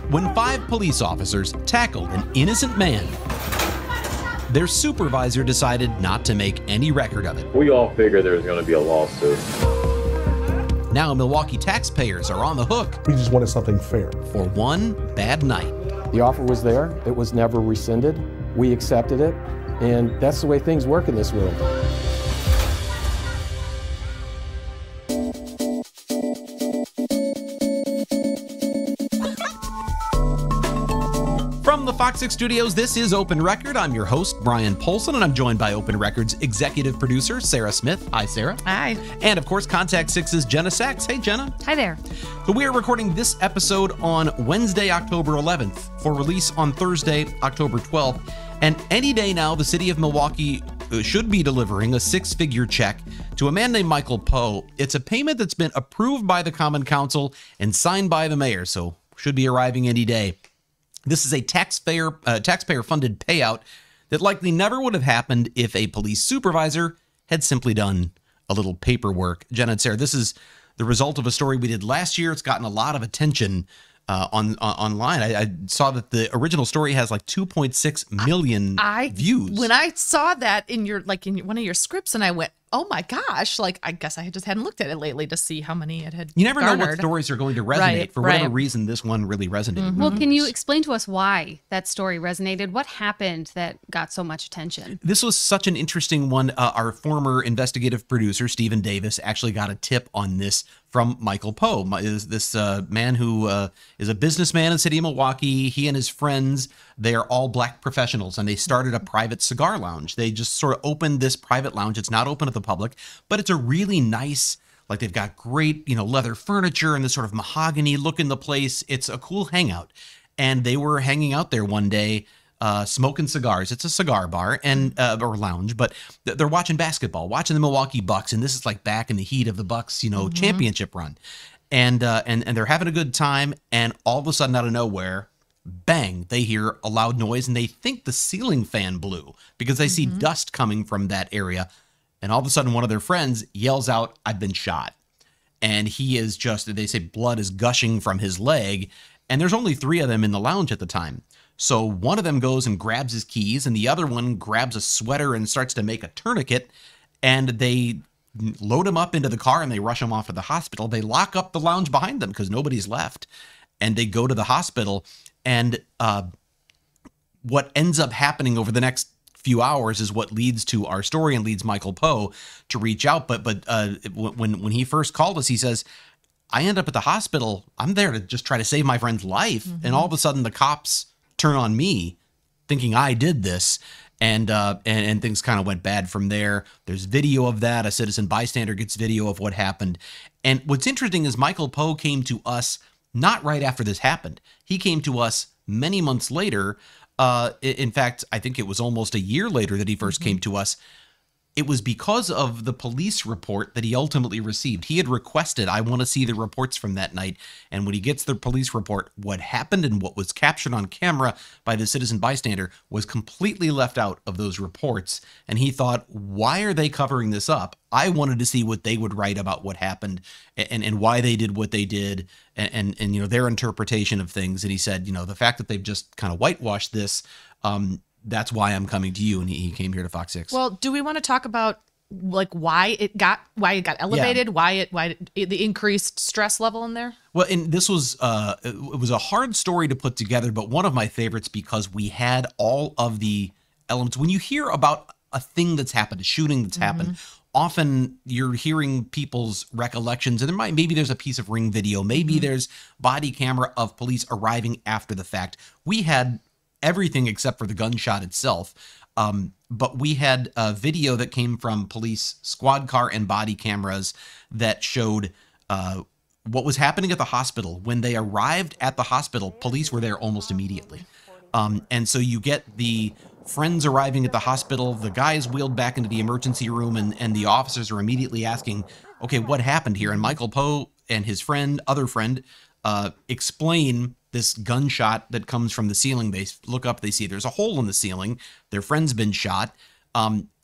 when 5 police officers tackled an innocent man, their supervisor decided not to make any record of it. We all figured there was going to be a lawsuit. Now Milwaukee taxpayers are on the hook We just wanted something fair. for one bad night. The offer was there. It was never rescinded. We accepted it, and that's the way things work in this world. From the Fox 6 studios, this is Open Record. I'm your host, Brian Polson, and I'm joined by Open Record's executive producer, Sarah Smith. Hi, Sarah. Hi. And of course, Contact 6's Jenna Sachs. Hey, Jenna. Hi there. So we are recording this episode on Wednesday, October 11th, for release on Thursday, October 12th. And any day now, the city of Milwaukee should be delivering a 6-figure check to a man named Michael Poe. It's a payment that's been approved by the Common Council and signed by the mayor, so should be arriving any day. This is a taxpayer-funded payout that likely never would have happened if a police supervisor had simply done a little paperwork. Jenna and Sarah, this is the result of a story we did last year. It's gotten a lot of attention online. I saw that the original story has like 2.6 million views. When I saw that in one of your scripts, and I went, "Oh my gosh!" Like, I guess I just hadn't looked at it lately to see how many it had. You never know what garnered. stories are going to resonate. Right, For whatever reason, this one really resonated. Well, can you explain to us why that story resonated? What happened that got so much attention? This was such an interesting one. Our former investigative producer, Stephen Davis, actually got a tip on this from Michael Poe. This man who is a businessman in the city of Milwaukee. He and his friends, they are all black professionals, and they started a private cigar lounge. They just sort of opened this private lounge. It's not open to the public, but it's a really nice, like, they've got great, leather furniture and this sort of mahogany look in the place. It's a cool hangout. And they were hanging out there one day, smoking cigars. It's a cigar bar and or lounge, but they're watching basketball, watching the Milwaukee Bucks, and this is like back in the heat of the Bucks, championship run, and they're having a good time. And all of a sudden, out of nowhere, bang! They hear a loud noise, and they think the ceiling fan blew because they see dust coming from that area. And all of a sudden, one of their friends yells out, "I've been shot," and he is just, they say, blood is gushing from his leg. And there's only 3 of them in the lounge at the time. So one of them goes and grabs his keys, and the other one grabs a sweater and starts to make a tourniquet, and they load him up into the car and they rush him off to the hospital. They lock up the lounge behind them because nobody's left, and they go to the hospital. And what ends up happening over the next few hours is what leads to our story and leads Michael Poe to reach out. But when he first called us, he says, "I end up at the hospital. I'm there to just try to save my friend's life. And all of a sudden the cops turn on me thinking I did this." And things kind of went bad from there. There's video of that. A citizen bystander gets video of what happened. And what's interesting is Michael Poe came to us not right after this happened. He came to us many months later. In fact, I think it was almost a year later that he first came to us. It was because of the police report that he ultimately received. He had requested, "I want to see the reports from that night." And when he gets the police report, what happened and what was captured on camera by the citizen bystander was completely left out of those reports. And he thought, why are they covering this up? I wanted to see what they would write about what happened and why they did what they did and their interpretation of things. And he said, the fact that they've just kind of whitewashed this, that's why I'm coming to you. And he came here to Fox 6. Well, do we want to talk about why it got elevated, why the increased stress level in there? Well, and this was it was a hard story to put together, but one of my favorites because we had all of the elements. When you hear about a thing that's happened, a shooting that's happened, often you're hearing people's recollections, and maybe there's a piece of ring video, maybe there's body camera of police arriving after the fact. We had everything except for the gunshot itself. But we had a video that came from police squad car and body cameras that showed what was happening at the hospital. When they arrived at the hospital, police were there almost immediately. And so you get the friends arriving at the hospital, the guys wheeled back into the emergency room, and the officers are immediately asking, okay, what happened here? And Michael Poe and his other friend, explain this gunshot that comes from the ceiling. They look up, they see there's a hole in the ceiling. Their friend's been shot.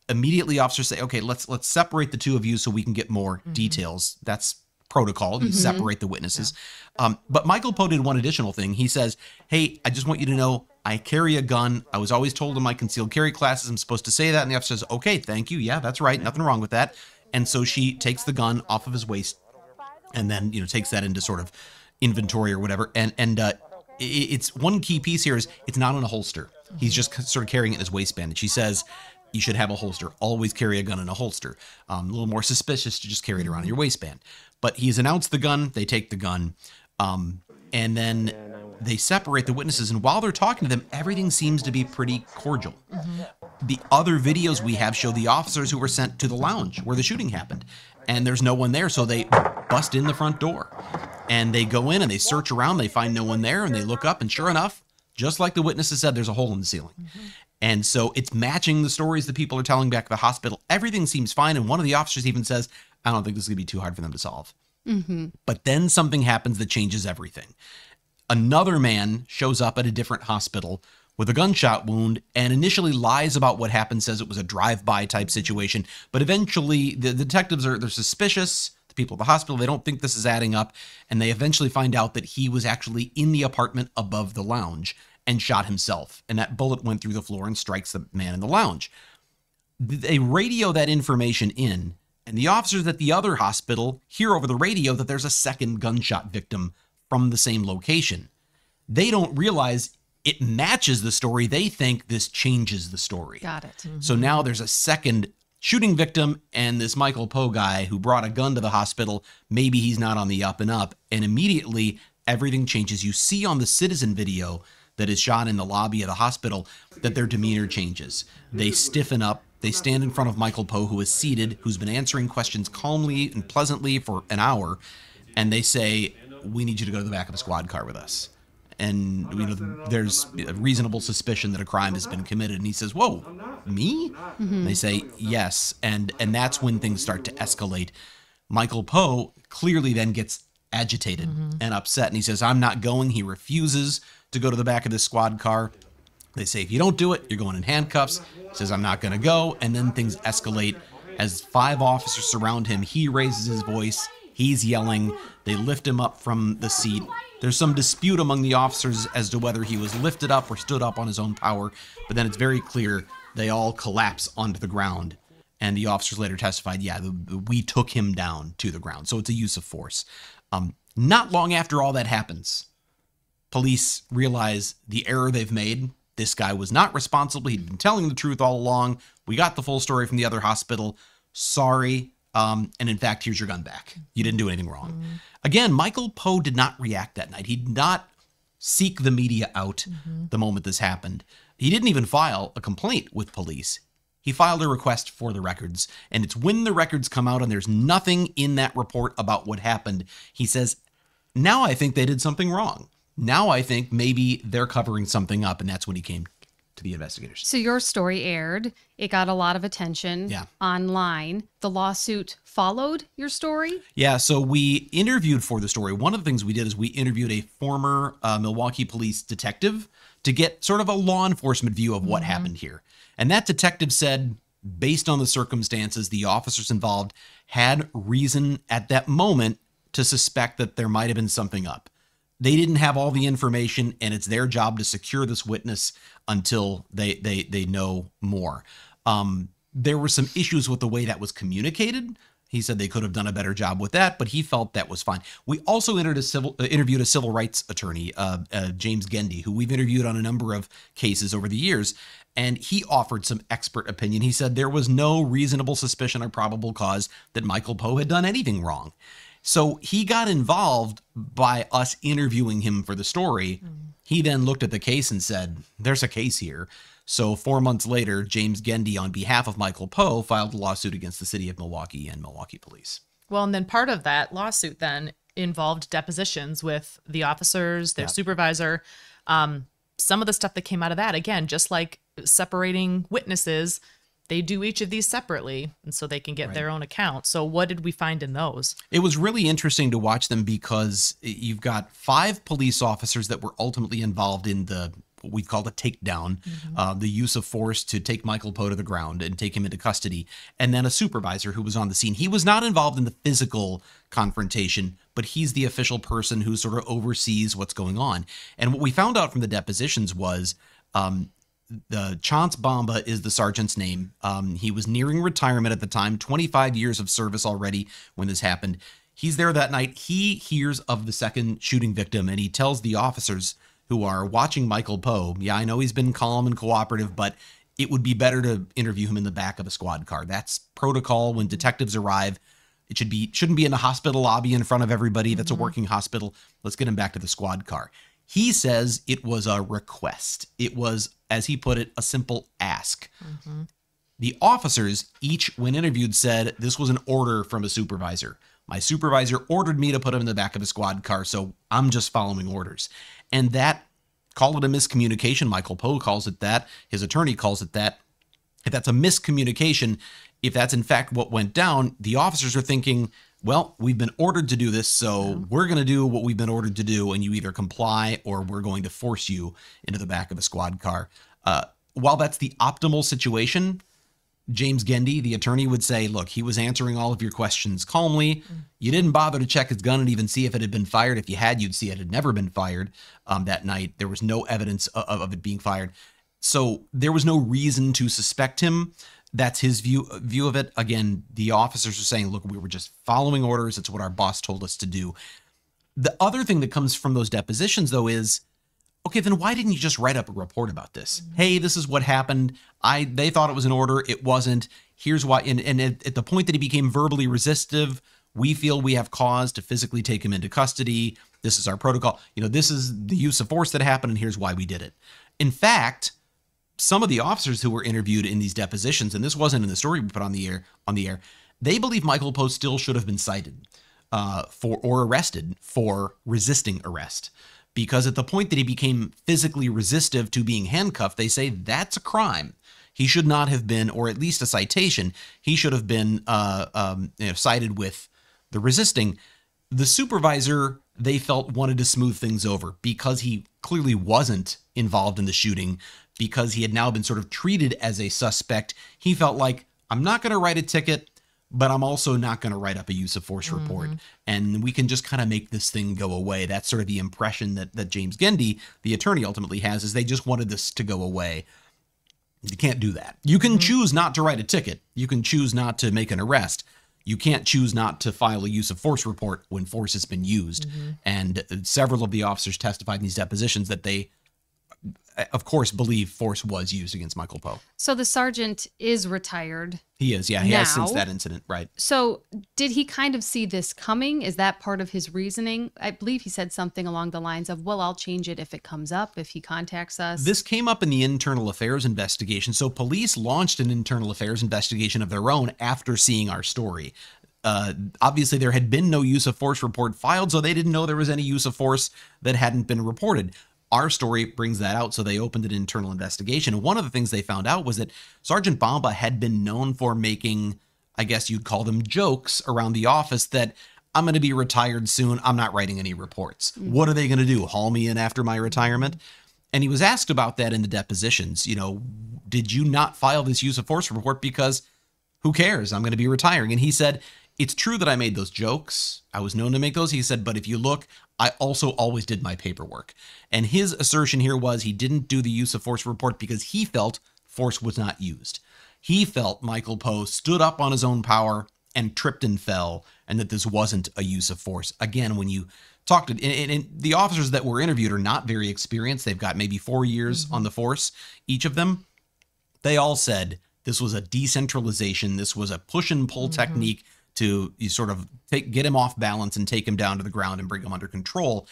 Immediately officers say, okay, let's separate the two of you so we can get more details. That's protocol. You separate the witnesses. But Michael Poe did one additional thing. He says, hey, I just want you to know I carry a gun. I was always told in my concealed carry classes I'm supposed to say that. And the officer says, okay, thank you. Yeah, that's right. Nothing wrong with that. And so she takes the gun off of his waist and then, takes that into sort of inventory or whatever. And it's one key piece here is it's not in a holster. He's just sort of carrying it in his waistband. And she says, you should have a holster. Always carry a gun in a holster. A little more suspicious to just carry it around in your waistband. But he's announced the gun. They take the gun. And then they separate the witnesses. And while they're talking to them, everything seems to be pretty cordial. The other videos we have show the officers who were sent to the lounge where the shooting happened. And there's no one there. So they bust in the front door. And they go in and they search around. They find no one there. And they look up. And sure enough, just like the witnesses said, there's a hole in the ceiling. And so it's matching the stories that people are telling back at the hospital. Everything seems fine. And one of the officers even says, I don't think this is going to be too hard for them to solve. But then something happens that changes everything. Another man shows up at a different hospital with a gunshot wound and initially lies about what happened, says it was a drive-by type situation. But eventually the detectives they're suspicious. The people at the hospital, they don't think this is adding up. And they eventually find out that he was actually in the apartment above the lounge and shot himself. And that bullet went through the floor and strikes the man in the lounge. They radio that information in, and the officers at the other hospital hear over the radio that there's a second gunshot victim from the same location. They don't realize it matches the story. They think this changes the story. Got it. So now there's a second shooting victim, and this Michael Poe guy who brought a gun to the hospital, maybe he's not on the up and up. And immediately everything changes. You see on the Citizen video that is shot in the lobby of the hospital that their demeanor changes. They stiffen up. They stand in front of Michael Poe, who is seated, who's been answering questions calmly and pleasantly for an hour. And they say, we need you to go to the back of a squad car with us. And there's a reasonable suspicion that a crime has been committed. And he says, whoa, me? And they say, yes. And that's when things start to escalate. Michael Poe clearly then gets agitated and upset. And he says, I'm not going. He refuses to go to the back of this squad car. They say, if you don't do it, you're going in handcuffs. He says, I'm not going to go. And then things escalate as 5 officers surround him. He raises his voice. He's yelling. They lift him up from the seat. There's some dispute among the officers as to whether he was lifted up or stood up on his own power. But then it's very clear they all collapse onto the ground. And the officers later testified, yeah, we took him down to the ground. So it's a use of force. Not long after all that happens, police realize the error they've made. This guy was not responsible. He'd been telling the truth all along. We got the full story from the other hospital. Sorry. And in fact, here's your gun back. You didn't do anything wrong. Again, Michael Poe did not react that night. He did not seek the media out the moment this happened. He didn't even file a complaint with police. He filed a request for the records. And it's when the records come out and there's nothing in that report about what happened, he says, now I think they did something wrong. Now I think maybe they're covering something up. And that's when he came to the investigators. So your story aired. It got a lot of attention online. The lawsuit followed your story? Yeah, so we interviewed for the story. One of the things we did is we interviewed a former Milwaukee police detective to get sort of a law enforcement view of what happened here. And that detective said, based on the circumstances, the officers involved had reason at that moment to suspect that there might have been something up. They didn't have all the information, and it's their job to secure this witness until they know more. There were some issues with the way that was communicated. He said they could have done a better job with that, but he felt that was fine. We also interviewed a civil rights attorney, James Gendy, who we've interviewed on a number of cases over the years, and he offered some expert opinion. He said there was no reasonable suspicion or probable cause that Michael Poe had done anything wrong. So he got involved by us interviewing him for the story. He then looked at the case and said, there's a case here. So 4 months later, James Gendy, on behalf of Michael Poe, filed a lawsuit against the city of Milwaukee and Milwaukee police. Well, and then part of that lawsuit then involved depositions with the officers, their supervisor. Some of the stuff that came out of that, again, just like separating witnesses, they do each of these separately, and so they can get their own account. So what did we find in those? It was really interesting to watch them because you've got 5 police officers that were ultimately involved in the what we called a takedown, the use of force to take Michael Poe to the ground and take him into custody, and then a supervisor who was on the scene. He was not involved in the physical confrontation, but he's the official person who sort of oversees what's going on. And what we found out from the depositions was the Chance Bamba is the sergeant's name. He was nearing retirement at the time, 25 years of service already when this happened. He's there that night. He hears of the second shooting victim, and he tells the officers who are watching Michael Poe, yeah, I know he's been calm and cooperative, but it would be better to interview him in the back of a squad car. That's protocol when detectives arrive. It shouldn't be in the hospital lobby in front of everybody. That's a working hospital. Let's get him back to the squad car. He says it was a request. It was, as he put it, a simple ask. The officers, each, when interviewed, said this was an order from a supervisor. My supervisor ordered me to put him in the back of a squad car, so I'm just following orders. And that, call it a miscommunication. Michael Poe calls it that. His attorney calls it that. If that's a miscommunication, if that's in fact what went down, the officers are thinking, well, we've been ordered to do this, so we're going to do what we've been ordered to do, and you either comply or we're going to force you into the back of a squad car. While that's the optimal situation, James Gendy, the attorney, would say, look, he was answering all of your questions calmly. You didn't bother to check his gun and even see if it had been fired. If you had, you'd see it had never been fired that night. There was no evidence of it being fired. So there was no reason to suspect him. That's his view of it. Again, the officers are saying, look, we were just following orders. It's what our boss told us to do. The other thing that comes from those depositions, though, is, okay, then why didn't you just write up a report about this? Hey, this is what happened. They thought it was an order. It wasn't. Here's why. And at the point that he became verbally resistive, we feel we have cause to physically take him into custody. This is our protocol. This is the use of force that happened, and here's why we did it. In fact, some of the officers who were interviewed in these depositions, and this wasn't in the story we put on the air, they believe Michael Poe still should have been cited or arrested for resisting arrest. Because at the point that he became physically resistive to being handcuffed, they say that's a crime. He should not have been, or at least a citation, he should have been cited with the resisting. The supervisor, they felt, wanted to smooth things over because he clearly wasn't involved in the shooting, because he had now been sort of treated as a suspect. He felt like, I'm not going to write a ticket, but I'm also not going to write up a use of force report. And we can just kind of make this thing go away. That's sort of the impression that James Gendy, the attorney, ultimately has, is they just wanted this to go away. You can't do that. You can choose not to write a ticket. You can choose not to make an arrest. You can't choose not to file a use of force report when force has been used. And several of the officers testified in these depositions that they, of course, believe force was used against Michael Poe. So the sergeant is retired. He is, yeah. He has since that incident, right. So did he kind of see this coming? Is that part of his reasoning? I believe he said something along the lines of, well, I'll change it if it comes up, if he contacts us. This came up in the internal affairs investigation. So police launched an internal affairs investigation of their own after seeing our story. Obviously, there had been no use of force report filed, so they didn't know there was any use of force that hadn't been reported. Our story brings that out, so they opened an internal investigation. And one of the things they found out was that Sergeant Bamba had been known for making, I guess you'd call them, jokes around the office that, I'm going to be retired soon. I'm not writing any reports. What are they going to do? Haul me in after my retirement? And he was asked about that in the depositions. Did you not file this use of force report because who cares? I'm going to be retiring. And he said, it's true that I made those jokes. I was known to make those. He said, but if you look, I also always did my paperwork. And his assertion here was he didn't do the use of force report because he felt force was not used. He felt Michael Poe stood up on his own power and tripped and fell, and that this wasn't a use of force. Again, when you talk to, and the officers that were interviewed are not very experienced. They've got maybe 4 years on the force, each of them. They all said this was a decentralization. This was a push and pull technique to sort of get him off balance and take him down to the ground and bring him under control.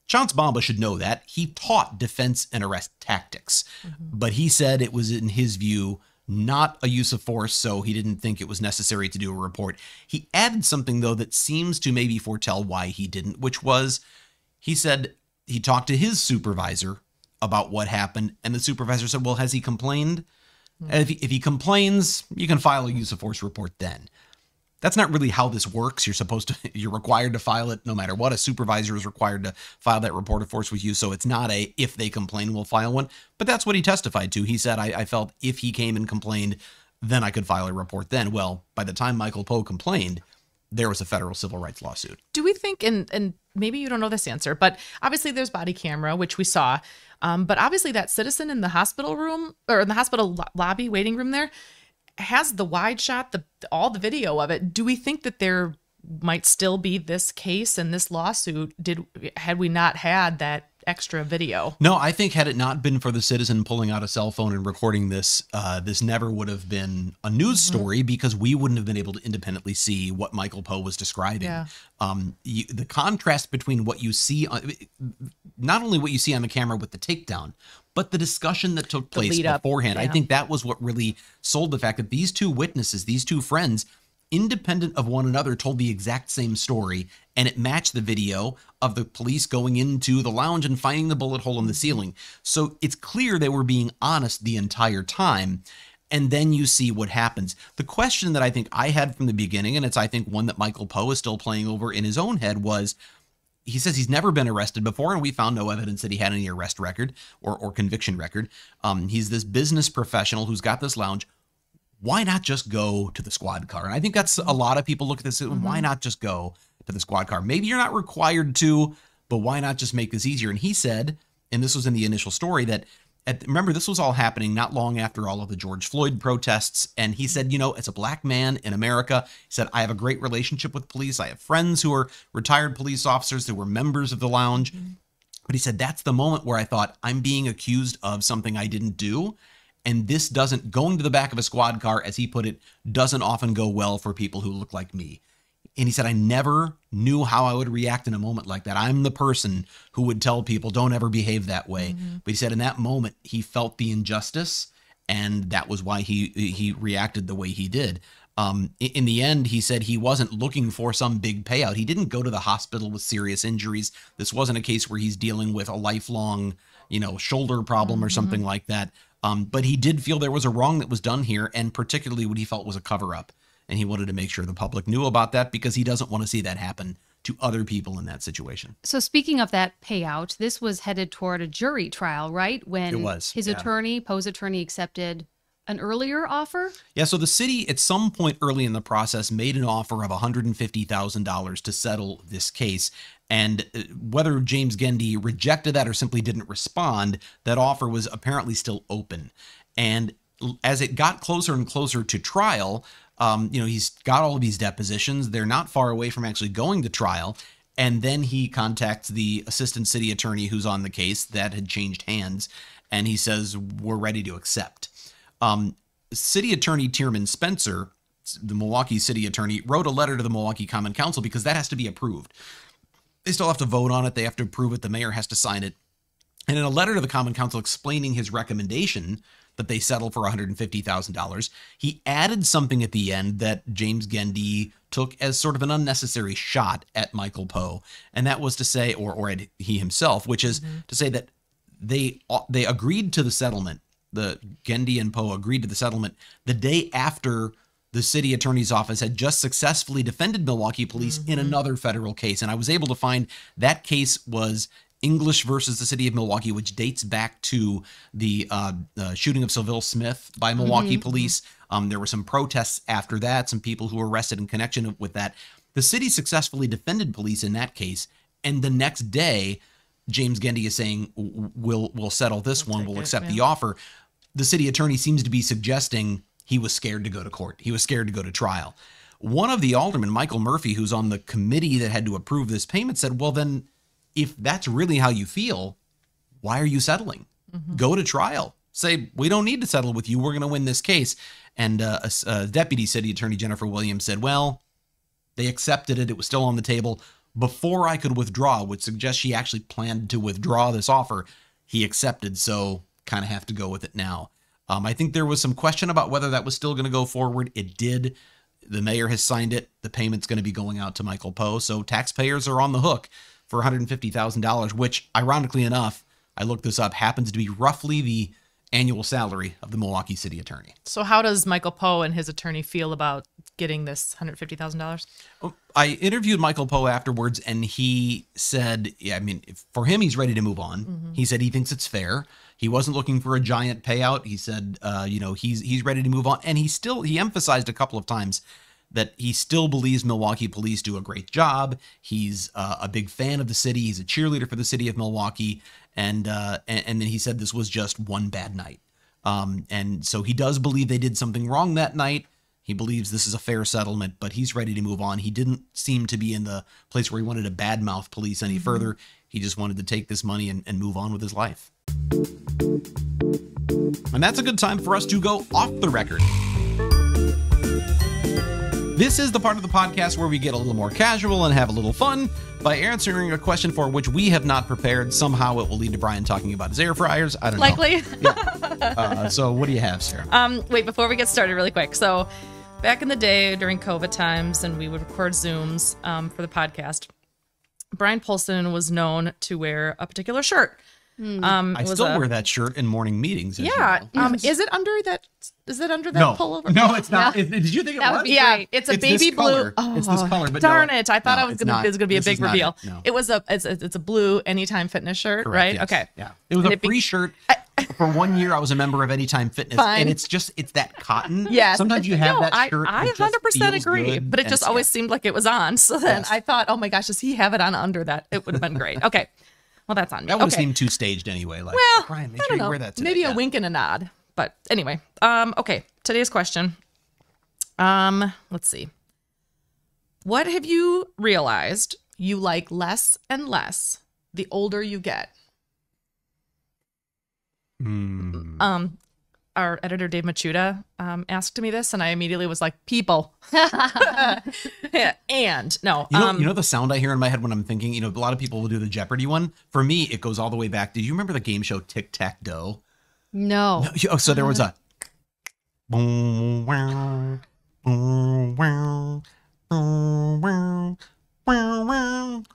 Chance Bamba should know that. He taught defense and arrest tactics, but he said it was, in his view, not a use of force, so he didn't think it was necessary to do a report. He added something, though, that seems to maybe foretell why he didn't, which was, he said he talked to his supervisor about what happened, and the supervisor said, well, has he complained? And if he complains, you can file a use of force report then. That's not really how this works. You're required to file it no matter what. A supervisor is required to file that report of force with you. So it's not a, if they complain, we'll file one. But that's what he testified to. He said, I felt if he came and complained, then I could file a report then. Well, by the time Michael Poe complained, there was a federal civil rights lawsuit. Do we think, and maybe you don't know this answer, but obviously there's body camera, which we saw. But obviously that citizen in the hospital room, or in the hospital lobby waiting room there, has the wide shot, all the video of it. Do we think that there might still be this case and this lawsuit had we not had that extra video? No, I think had it not been for the citizen pulling out a cell phone and recording this, this never would have been a news story, because we wouldn't have been able to independently see what Michael Poe was describing. Yeah. The contrast between what you see, not only what you see on the camera with the takedown, but the discussion that took place beforehand. I think that was what really sold the fact that these two witnesses, these two friends, independent of one another, told the exact same story, and it matched the video of the police going into the lounge and finding the bullet hole in the ceiling. So it's clear they were being honest the entire time. And then you see what happens. The question that I think I had from the beginning, and it's I think one that Michael Poe is still playing over in his own head, was he says he's never been arrested before, and we found no evidence that he had any arrest record or conviction record. He's this business professional who's got this lounge. Why not just go to the squad car? And I think that's a lot of people look at this. Why not just go to the squad car? Maybe you're not required to, but why not just make this easier? And he said, and this was in the initial story, that remember, this was all happening not long after all of the George Floyd protests. And he said, as a black man in America, he said, I have a great relationship with police. I have friends who are retired police officers who were members of the lounge. But he said, that's the moment where I thought, I'm being accused of something I didn't do. And this going to the back of a squad car, as he put it, doesn't often go well for people who look like me. And he said, I never knew how I would react in a moment like that. I'm the person who would tell people, don't ever behave that way. But he said in that moment, he felt the injustice, and that was why he reacted the way he did. In the end, he said he wasn't looking for some big payout. He didn't go to the hospital with serious injuries. This wasn't a case where he's dealing with a lifelong, shoulder problem or something like that. But he did feel there was a wrong that was done here, and particularly what he felt was a cover-up. And he wanted to make sure the public knew about that, because he doesn't want to see that happen to other people in that situation. So speaking of that payout, this was headed toward a jury trial, right? When it was, his attorney, Poe's attorney, accepted an earlier offer? Yeah, so the city at some point early in the process made an offer of $150,000 to settle this case. And whether James Gendy rejected that or simply didn't respond, that offer was apparently still open. And as it got closer and closer to trial, he's got all of these depositions. They're not far away from actually going to trial. And then he contacts the assistant city attorney who's on the case that had changed hands. And he says, we're ready to accept. City Attorney Tierman Spencer, the Milwaukee city attorney, wrote a letter to the Milwaukee Common Council, because that has to be approved. They still have to vote on it. They have to approve it. The mayor has to sign it. And in a letter to the Common Council explaining his recommendation that they settle for $150,000, he added something at the end that James Gendy took as sort of an unnecessary shot at Michael Poe. And that was to say, or at he himself, which is to say that they agreed to the settlement. The Gendy and Poe agreed to the settlement the day after the city attorney's office had just successfully defended Milwaukee police in another federal case. And I was able to find that case was English versus the city of Milwaukee, which dates back to the shooting of Seville Smith by Milwaukee police. There were some protests after that, some people who were arrested in connection with that. The city successfully defended police in that case. And the next day, James Gendy is saying, we'll settle this one. We'll accept the offer. The city attorney seems to be suggesting he was scared to go to court. He was scared to go to trial. One of the aldermen, Michael Murphy, who's on the committee that had to approve this payment, said, well, then if that's really how you feel, why are you settling? Go to trial. Say, we don't need to settle with you. We're going to win this case. And Deputy City Attorney Jennifer Williams said, well, they accepted it. It was still on the table before I could withdraw, which suggests she actually planned to withdraw this offer. He accepted, so kind of have to go with it now. I think there was some question about whether that was still going to go forward. It did. The mayor has signed it. The payment's going to be going out to Michael Poe. So taxpayers are on the hook for $150,000, which, ironically enough, I looked this up, happens to be roughly the annual salary of the Milwaukee city attorney. So how does Michael Poe and his attorney feel about getting this $150,000? I interviewed Michael Poe afterwards, and he said, yeah, I mean, for him, he's ready to move on. He said he thinks it's fair. He wasn't looking for a giant payout. He said, he's ready to move on. And he emphasized a couple of times that he still believes Milwaukee police do a great job. He's a big fan of the city. He's a cheerleader for the city of Milwaukee. And then he said this was just one bad night. And so he does believe they did something wrong that night. He believes this is a fair settlement, but he's ready to move on. He didn't seem to be in the place where he wanted to badmouth police any further. He just wanted to take this money and move on with his life. And that's a good time for us to go off the record. This is the part of the podcast where we get a little more casual and have a little fun by answering a question for which we have not prepared. Somehow it will lead to Brian talking about his air fryers. I don't know. Likely. Yeah. So what do you have, Sarah? Wait, before we get started really quick. So back in the day during COVID times, and we would record Zooms for the podcast, Brian Polson was known to wear a particular shirt. I still wear that shirt in morning meetings. Yeah. Is it under that? Is it under that pullover? No, it's not. Yeah. Did you think it That was? would be Yeah, great. it's a baby blue. Color. It's this color, but darn no, it! I thought no, it was it's going to be a this big is not reveal. it, no. It was it's a blue Anytime Fitness shirt, Correct, right? yes. Okay. Yeah. It was And a free shirt. For 1 year, I was a member of Anytime Fitness, Fine. and it's that cotton. Yes. Sometimes you have that shirt. I that just 100% feels agree, good, but it and just it's- always seemed like it was on. So then Yes. I thought, oh my gosh, does he have it on under that? It would have been great. Okay. Well, that's on me. That would have Okay. seemed too staged anyway. Like, Well, Brian, make I sure don't you know. wear that today. Maybe a Yeah. wink and a nod. But anyway, okay. Today's question. Let's see. What have you realized you like less and less the older you get? Our editor Dave Machuda asked me this, and I immediately was like, "People." And no, You know the sound I hear in my head when I'm thinking. A lot of people will do the Jeopardy one. For me, it goes all the way back. Do you remember the game show Tic Tac Doe? No. Oh, so there was a.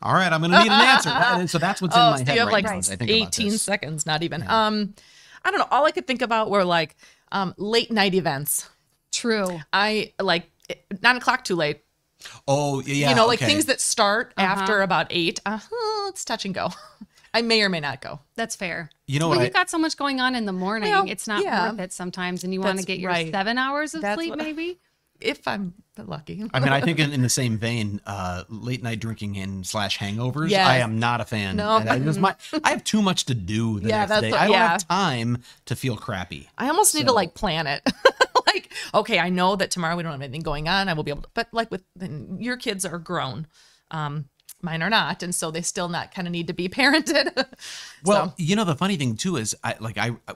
All right, I'm gonna need an answer. So that's what's in my so head you have right like now. as I think about 18 this. seconds, not even. I don't know. All I could think about were like late night events. True. I like 9 o'clock too late. Oh yeah, Like okay. things that start after about 8. It's touch and go. I may or may not go. That's fair. You know well, what? you've got so much going on in the morning. Well, it's not yeah. worth it sometimes, and you want to That's get your right. 7 hours of That's sleep, what- maybe. If I'm lucky. I mean, I think in the same vein, late night drinking and / hangovers. Yes. I am not a fan. No. And I have too much to do the Yeah, next that's day. what- I don't yeah. have time to feel crappy. I almost need to like plan it. Like, okay, I know that tomorrow we don't have anything going on. I will be able to, but like your kids are grown. Mine are not. And so they still not kind of need to be parented. Well, the funny thing too is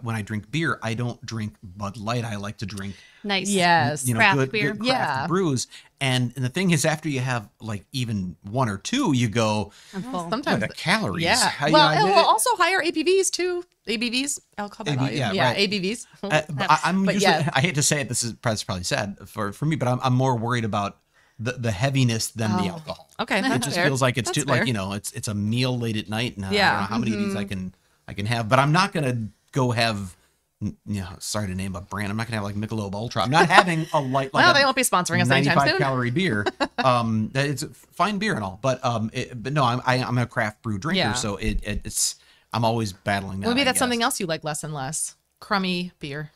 when I drink beer, I don't drink Bud Light. I like to drink Nice. yes. Craft good beer. craft Yeah. brews. And the thing is, after you have like even one or two, you go, I'm full. Sometimes the calories. Yeah. How- Well, I and did we'll it- also higher ABVs too. ABVs, alcohol by AB, volume. yeah, right. ABVs. I'm But usually, yeah. I hate to say it, this is probably sad for me, but I'm more worried about the heaviness than the alcohol. Okay, It that's just fair. feels like it's That's too like fair. it's a meal late at night, and I Yeah. don't know how many of these I can have, but I'm not gonna go have. Sorry to name a brand. I'm not gonna have like Michelob Ultra. I'm not having a light. Like Well, a they won't be sponsoring us anytime 95 soon. calorie beer. It's fine beer and all, but no, I'm a craft brew drinker, Yeah. so it's I'm always battling that. Maybe I that's guess. something else you like less and less. Crummy beer.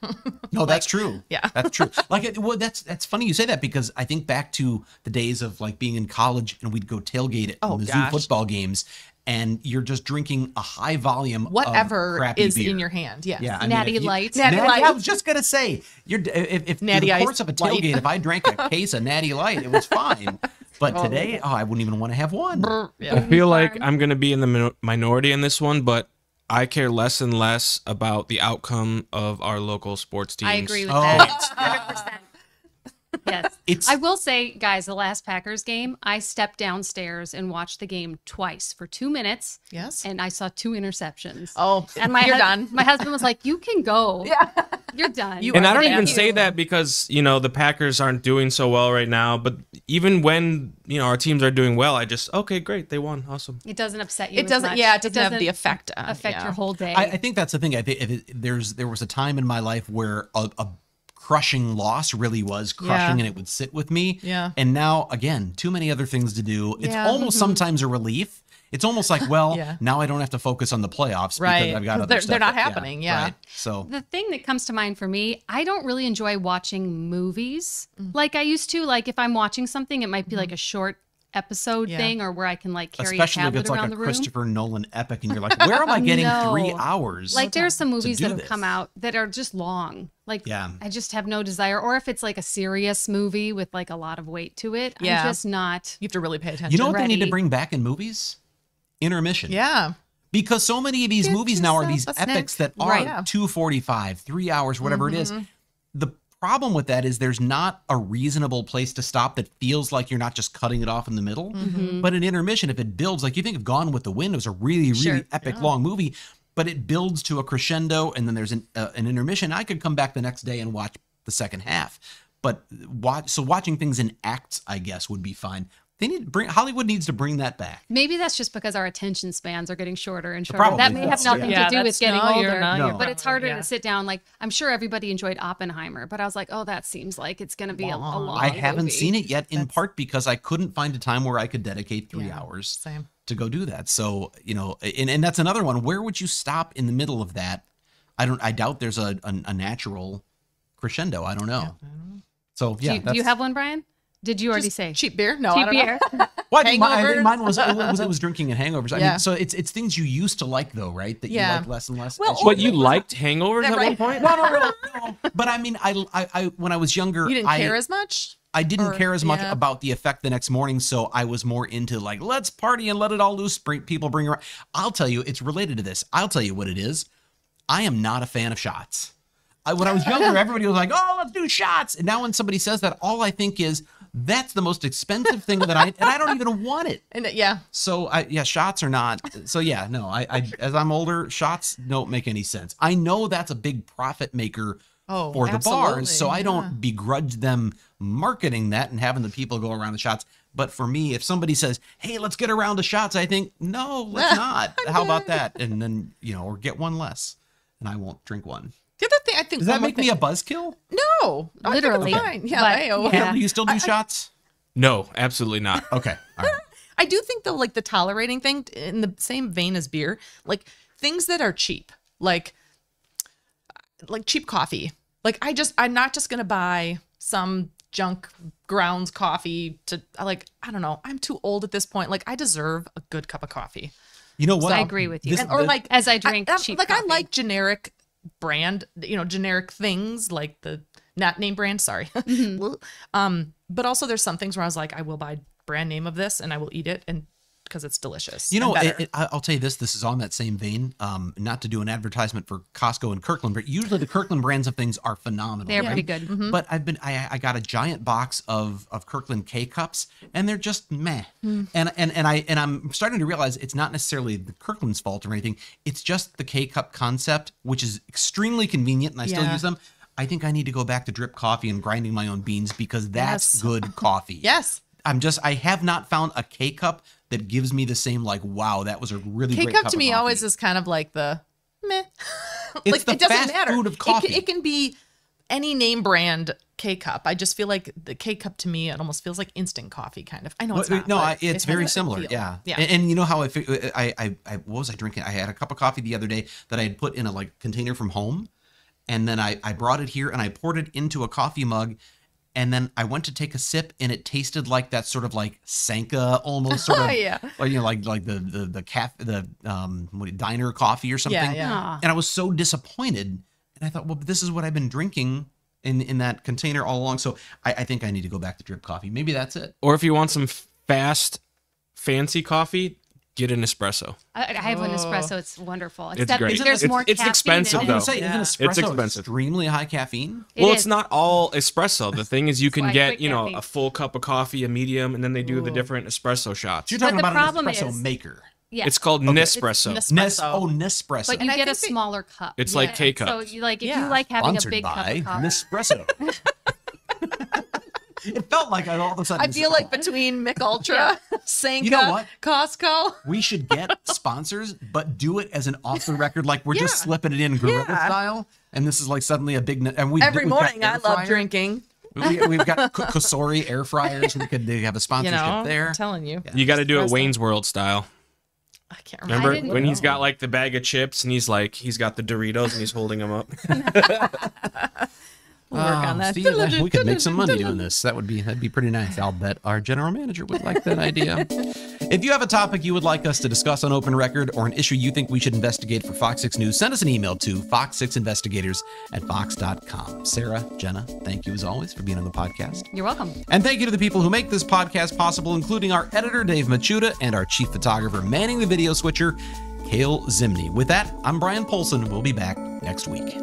No, that's true. yeah. That's true. That's funny you say that, because I think back to the days of like being in college and we'd go tailgate at Oh, Mizzou gosh. football games, and you're just drinking a high volume Whatever of crappy is beer. in your hand. Yes. Yeah, I mean, Natty if you- Light. Natty Light. I was just gonna say, if Natty in the Ice course of a Light. tailgate, if I drank a case of Natty Light, it was fine. But today, I wouldn't even want to have one. I feel like I'm going to be in the minority in this one, but I care less and less about the outcome of our local sports teams. I agree with Oh. that. 100%. Yes. It's- I will say, guys, the last Packers game, I stepped downstairs and watched the game twice for 2 minutes. Yes. And I saw 2 interceptions. Oh, and you're done. My husband was like, "You can go. Yeah, you're done." You And are I don't Thank even you. say that because, the Packers aren't doing so well right now. But even when, our teams are doing well, I just, okay, great. They won. Awesome. It doesn't upset you. It as doesn't. much. Yeah, it doesn't have the effect. affect yeah. your whole day. I think that's the thing. I think there was a time in my life where a crushing loss really was crushing, and it would sit with me. Yeah. And now, again, too many other things to do. It's Yeah. almost sometimes a relief. It's almost like, well, Yeah. now I don't have to focus on the playoffs Right. because I've got 'Cause other they're stuff. not happening, yeah. Right. So The thing that comes to mind for me, I don't really enjoy watching movies like I used to. Like if I'm watching something, it might be like a short episode Yeah. thing, or where I can like carry especially a if tablet it's like around a the room. Christopher Nolan epic, and you're like, where am I getting No. 3 hours? Like there's some movies do that have this? come out that are just long. Like Yeah. I just have no desire. Or if it's like a serious movie with like a lot of weight to it, Yeah. I'm just not. You have to really pay attention. You know what they need to ready. bring back in movies? Intermission. Yeah. Because so many of these Get movies now are yourself these a snack. epics that are Right. Yeah. 2:45, 3 hours, whatever it is. The problem with that is there's not a reasonable place to stop that feels like you're not just cutting it off in the middle. But an intermission, if it builds, like you think of Gone with the Wind, it was a really, really epic long movie, but it builds to a crescendo, and then there's an intermission. I could come back the next day and watch the second half. But watching things in acts, I guess, would be fine. Hollywood needs to bring that back. Maybe that's just because our attention spans are getting shorter and shorter. Probably That may have is, nothing yeah. to do with getting older. No. But it's harder yeah. to sit down. Like I'm sure everybody enjoyed Oppenheimer, but I was like, oh, that seems like it's going to be a long. I haven't movie. seen it yet, in part because I couldn't find a time where I could dedicate 3 hours Same. to go do that. So, and that's another one. Where would you stop in the middle of that? I doubt there's a natural crescendo. I don't know. So yeah. Do you have one, Brian? Did you already Just say cheap beer? No, I cheap don't know. beer? Well, I think Hangovers. mine was drinking and hangovers. I Yeah. mean, so it's things you used to like though, right? That Yeah. you like less and less. Well, as you What, get you older. liked hangovers at one right? point? No. But I mean, I when I was younger, You didn't care as much? I didn't care as much yeah. about the effect the next morning, so I was more into like, let's party and let it all loose. People bring around. I'll tell you, it's related to this. I'll tell you what it is. I am not a fan of shots. When I was younger, everybody was like, oh, let's do shots. And now when somebody says that, all I think is, that's the most expensive thing and I don't even want it. And yeah. So shots are not. So yeah, no, I as I'm older, shots don't make any sense. I know that's a big profit maker Oh, for the absolutely, bars, so I yeah. don't begrudge them marketing that and having the people go around the shots. But for me, if somebody says, "Hey, let's get around the shots," I think, "No, let's not." How about that? And then or get one less, and I won't drink one. The other thing I think. Does that make me a buzzkill? No. I think it's Literally. fine. Yeah. But- hey-o. yeah. Do you still do shots? No, absolutely not. Okay, all right. I do think though, like the tolerating thing in the same vein as beer, like things that are cheap, like cheap coffee. Like I'm not just gonna buy some junk grounds coffee to I don't know. I'm too old at this point. Like I deserve a good cup of coffee. You know what? I agree with you. Or like as I drink cheap I coffee. like generic brand, generic things like the not name brand. Sorry. Mm-hmm. But also there's some things where I was like, I will buy brand name of this and I will eat it and because it's delicious. You know, and better. I'll tell you this. This is on that same vein. Not to do an advertisement for Costco and Kirkland, but usually the Kirkland brands of things are phenomenal. They're right? pretty good. Mm-hmm. But I got a giant box of Kirkland K cups, and they're just meh. And I'm starting to realize it's not necessarily the Kirkland's fault or anything. It's just the K cup concept, which is extremely convenient, and I still Yeah. use them. I think I need to go back to drip coffee and grinding my own beans because that's Yes. good coffee. Yes. I have not found a K cup that gives me the same like, wow, that was a really K great cup cup to of me coffee. always is kind of like the meh. It's the it doesn't fast matter. food of coffee. It can be any name brand K cup. I just feel like the K cup to me, it almost feels like instant coffee kind of. I know it's Well, not. no, but it's it very has that similar. feel. Yeah. Yeah. And you know how I what was I drinking? I had a cup of coffee the other day that I had put in a container from home. And then I brought it here and I poured it into a coffee mug. And then I went to take a sip and it tasted like that sort of like Sanka almost sort of Yeah. like the diner coffee or something. Yeah. Aw. And I was so disappointed. And I thought, well, this is what I've been drinking in that container all along. So I think I need to go back to drip coffee. Maybe that's it. Or if you want some fast, fancy coffee, get an espresso. I have an espresso. It's wonderful. It's Except great. there's It's- more it's caffeine expensive, in I it. was though. gonna say, Yeah. isn't espresso It's expensive. extremely high caffeine? It Well, is. it's not all espresso. The thing is, you can why get, quick caffeine. a full cup of coffee, a medium, and then they do the different espresso shots. You're talking But the about an problem espresso is- maker. Yeah. It's called Nespresso. Nespresso. Nespresso. But you And I get a think smaller cup. It's like K-cup. So you if Yeah. you like having Sponsored a big cup by of coffee. Nespresso. It felt like all of a sudden. I feel like between Mick Ultra, Sanka, You know what? Costco. We should get sponsors, but do it as an off the record, like we're just slipping it in guerrilla style. And this is like suddenly a big. And Every morning, I love drinking. We've got Kosori air fryers. We could have a sponsorship there. I'm telling you. You got to do it Wayne's World style. I can't remember. Remember when he's got like the bag of chips and he's got the Doritos and he's holding them up. We'll work on that. Steve, we could make some money doing this. That'd be pretty nice. I'll bet our general manager would like that idea. If you have a topic you would like us to discuss on Open Record or an issue you think we should investigate for Fox 6 News, send us an email to fox6investigators@fox.com. Sarah, Jenna, thank you as always for being on the podcast. You're welcome. And thank you to the people who make this podcast possible, including our editor, Dave Machuda, and our chief photographer manning the video switcher, Cale Zimney. With that, I'm Brian Polson, and we'll be back next week.